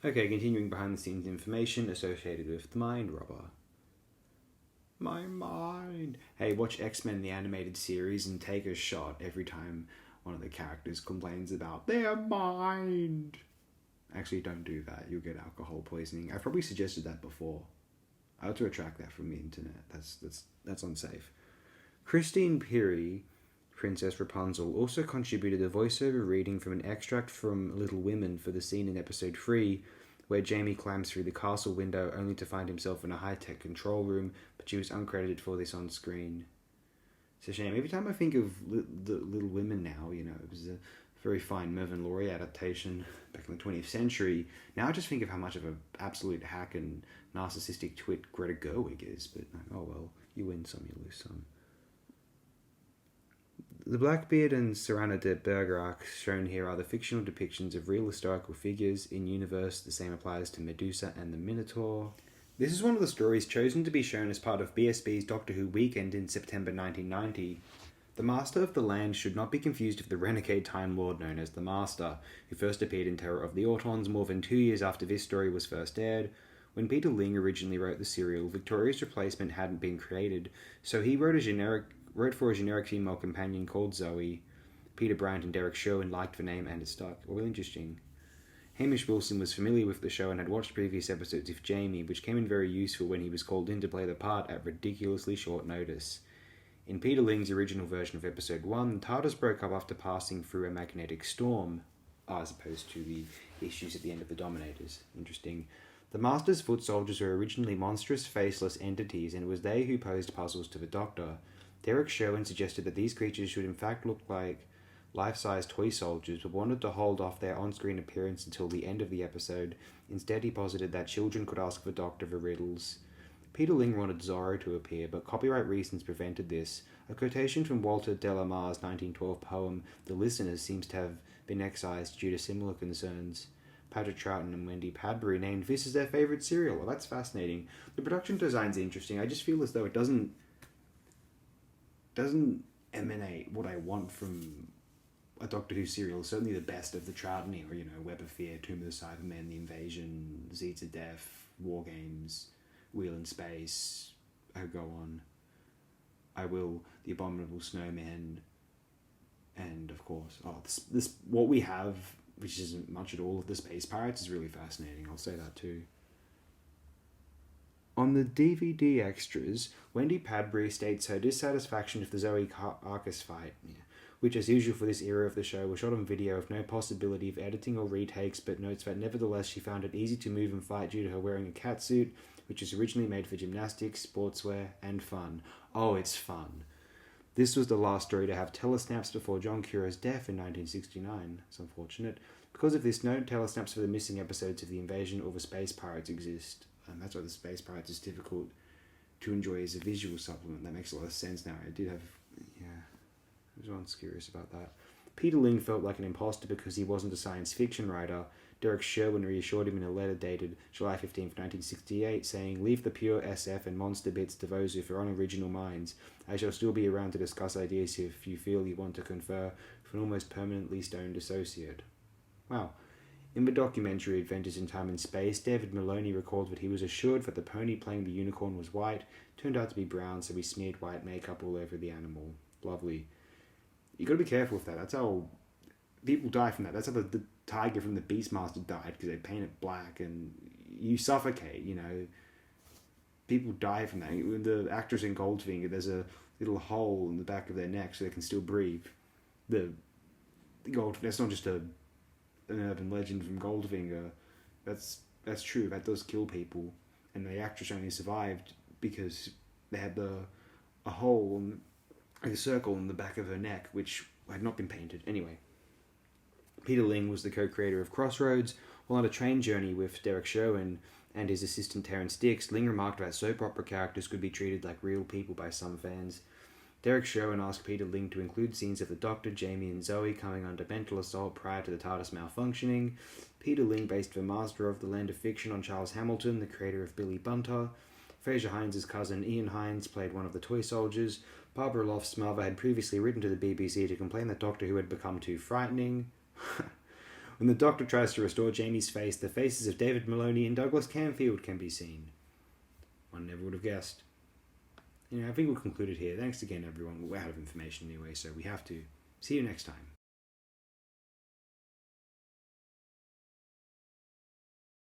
Okay, continuing behind the scenes information associated with the Mind Robber. My mind! Hey, watch X-Men the animated series and take a shot every time one of the characters complains about their mind. Actually, don't do that. You'll get alcohol poisoning. I've probably suggested that before. I ought to retract that from the internet. That's unsafe. Christine Piri, Princess Rapunzel, also contributed a voiceover reading from an extract from Little Women for the scene in episode 3 where Jamie climbs through the castle window only to find himself in a high-tech control room, but she was uncredited for this on screen. It's a shame. Every time I think of the Little Women now, it was a very fine Mervyn Laurie adaptation back in the 20th century. Now I just think of how much of an absolute hack and narcissistic twit Greta Gerwig is, but oh well, you win some, you lose some. The Blackbeard and Cyrano de Bergerac shown here are the fictional depictions of real historical figures. In universe, the same applies to Medusa and the Minotaur. This is one of the stories chosen to be shown as part of BSB's Doctor Who weekend in September 1990. The Master of the Land should not be confused with the renegade Time Lord known as the Master, who first appeared in Terror of the Autons more than 2 years after this story was first aired. When Peter Ling originally wrote the serial, Victoria's replacement hadn't been created, so he wrote for a generic female companion called Zoe. Peter Brandt and Derek Sherwin liked the name and it stuck. Well, interesting. Hamish Wilson was familiar with the show and had watched previous episodes of Jamie, which came in very useful when he was called in to play the part at ridiculously short notice. In Peter Ling's original version of episode 1, the TARDIS broke up after passing through a magnetic storm, as opposed to the issues at the end of the Dominators. Interesting. The Master's foot soldiers were originally monstrous, faceless entities, and it was they who posed puzzles to the Doctor. Derek Sherwin suggested that these creatures should in fact look like life-size toy soldiers, but wanted to hold off their on-screen appearance until the end of the episode. Instead, he posited that children could ask the Doctor the riddles. Peter Ling wanted Zorro to appear, but copyright reasons prevented this. A quotation from Walter Delamar's 1912 poem, The Listeners, seems to have been excised due to similar concerns. Patrick Troughton and Wendy Padbury named this as their favourite serial. Well, that's fascinating. The production design's interesting. I just feel as though it doesn't emanate what I want from a Doctor Who serial. Certainly the best of the Troughton era, Web of Fear, Tomb of the Cybermen, The Invasion, Seeds of Death, War Games, Wheel in Space. I could go on. I Will, The Abominable Snowman, and of course, this what we have, which isn't much at all, of the Space Pirates, is really fascinating. I'll say that too. On the DVD extras, Wendy Padbury states her dissatisfaction with the Zoe Arcus fight, which, as usual for this era of the show, was shot on video with no possibility of editing or retakes, but notes that nevertheless she found it easy to move and fight due to her wearing a catsuit, which was originally made for gymnastics, sportswear, and fun. Oh, it's fun. This was the last story to have telesnaps before John Cura's death in 1969. It's unfortunate. Because of this, no telesnaps for the missing episodes of The Invasion or the Space Pirates exist. And that's why the Space Pirates is difficult to enjoy as a visual supplement. That makes a lot of sense now. I was once curious about that. Peter Ling felt like an imposter because he wasn't a science fiction writer. Derek Sherwin reassured him in a letter dated July 15th, 1968, saying, "Leave the pure SF and monster bits to those with your own original minds. I shall still be around to discuss ideas if you feel you want to confer with an almost permanently stoned associate." Wow. In the documentary Adventures in Time and Space, David Maloney recalled that he was assured that the pony playing the unicorn was white, turned out to be brown, so he smeared white makeup all over the animal. Lovely. You got to be careful with that. That's how people die from that. That's how the tiger from the Beastmaster died, because they paint it black and you suffocate. People die from that. The actors in Goldfinger, there's a little hole in the back of their neck so they can still breathe. The that's not just an urban legend from Goldfinger. That's true. That does kill people, and the actress only survived because they had a hole, a circle in the back of her neck, which had not been painted. Anyway, Peter Ling was the co-creator of Crossroads. While on a train journey with Derek Sherwin and his assistant Terence Dix, Ling remarked that soap opera characters could be treated like real people by some fans. Derek Sherwin asked Peter Ling to include scenes of the Doctor, Jamie and Zoe coming under mental assault prior to the TARDIS malfunctioning. Peter Ling based The Master of the Land of Fiction on Charles Hamilton, the creator of Billy Bunter. Fraser Hines' cousin Ian Hines played one of the toy soldiers. Barbara Loft's mother had previously written to the BBC to complain that Doctor Who had become too frightening. When the Doctor tries to restore Jamie's face, the faces of David Maloney and Douglas Camfield can be seen. One never would have guessed. I think we'll conclude it here. Thanks again, everyone. We're out of information anyway, so we have to. See you next time.